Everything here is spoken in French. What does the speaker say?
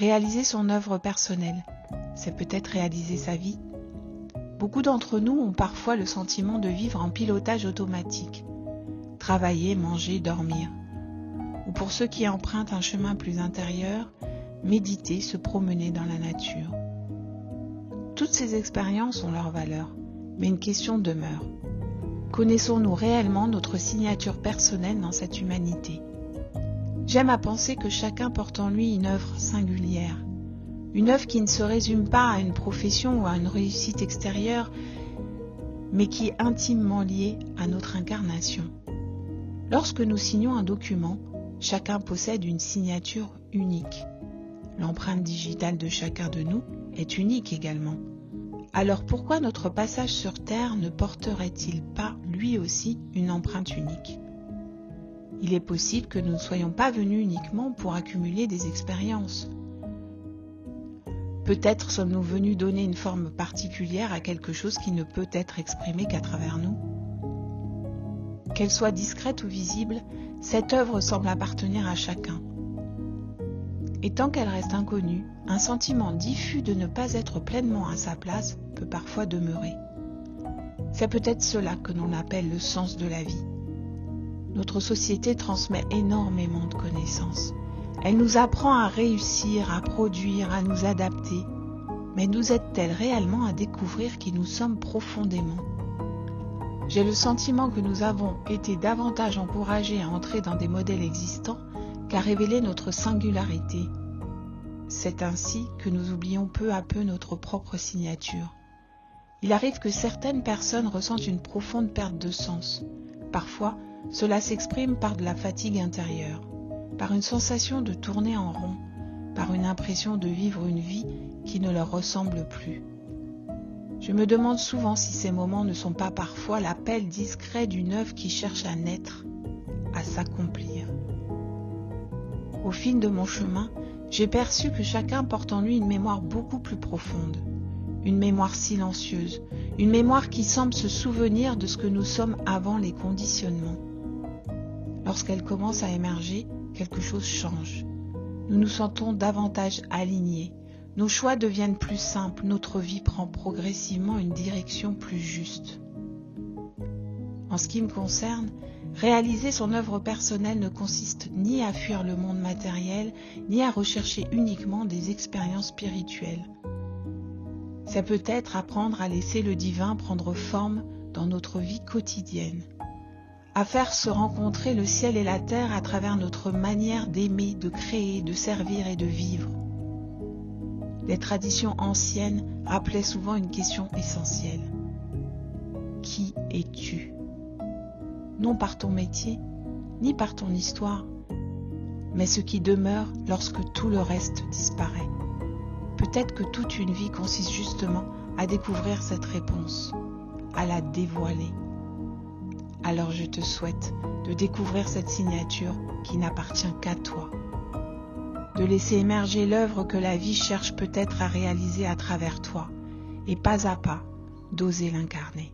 Réaliser son œuvre personnelle, c'est peut-être réaliser sa vie. Beaucoup d'entre nous ont parfois le sentiment de vivre en pilotage automatique. Travailler, manger, dormir. Ou pour ceux qui empruntent un chemin plus intérieur, méditer, se promener dans la nature. Toutes ces expériences ont leur valeur, mais une question demeure. Connaissons-nous réellement notre signature personnelle dans cette humanité ? J'aime à penser que chacun porte en lui une œuvre singulière. Une œuvre qui ne se résume pas à une profession ou à une réussite extérieure, mais qui est intimement liée à notre incarnation. Lorsque nous signons un document, chacun possède une signature unique. L'empreinte digitale de chacun de nous est unique également. Alors pourquoi notre passage sur Terre ne porterait-il pas, lui aussi, une empreinte unique ? Il est possible que nous ne soyons pas venus uniquement pour accumuler des expériences. Peut-être sommes-nous venus donner une forme particulière à quelque chose qui ne peut être exprimé qu'à travers nous. Qu'elle soit discrète ou visible, cette œuvre semble appartenir à chacun. Et tant qu'elle reste inconnue, un sentiment diffus de ne pas être pleinement à sa place peut parfois demeurer. C'est peut-être cela que l'on appelle le sens de la vie. Notre société transmet énormément de connaissances. Elle nous apprend à réussir, à produire, à nous adapter. Mais nous aide-t-elle réellement à découvrir qui nous sommes profondément ? J'ai le sentiment que nous avons été davantage encouragés à entrer dans des modèles existants qu'à révéler notre singularité. C'est ainsi que nous oublions peu à peu notre propre signature. Il arrive que certaines personnes ressentent une profonde perte de sens. Parfois, cela s'exprime par de la fatigue intérieure, par une sensation de tourner en rond, par une impression de vivre une vie qui ne leur ressemble plus. Je me demande souvent si ces moments ne sont pas parfois l'appel discret d'une œuvre qui cherche à naître, à s'accomplir. Au fil de mon chemin, j'ai perçu que chacun porte en lui une mémoire beaucoup plus profonde, une mémoire silencieuse, une mémoire qui semble se souvenir de ce que nous sommes avant les conditionnements. Lorsqu'elle commence à émerger, quelque chose change. Nous nous sentons davantage alignés. Nos choix deviennent plus simples. Notre vie prend progressivement une direction plus juste. En ce qui me concerne, réaliser son œuvre personnelle ne consiste ni à fuir le monde matériel, ni à rechercher uniquement des expériences spirituelles. C'est peut-être apprendre à laisser le divin prendre forme dans notre vie quotidienne, à faire se rencontrer le ciel et la terre à travers notre manière d'aimer, de créer, de servir et de vivre. Les traditions anciennes rappelaient souvent une question essentielle. Qui es-tu ? Non par ton métier, ni par ton histoire, mais ce qui demeure lorsque tout le reste disparaît. Peut-être que toute une vie consiste justement à découvrir cette réponse, à la dévoiler. Alors je te souhaite de découvrir cette signature qui n'appartient qu'à toi, de laisser émerger l'œuvre que la vie cherche peut-être à réaliser à travers toi, et pas à pas, d'oser l'incarner.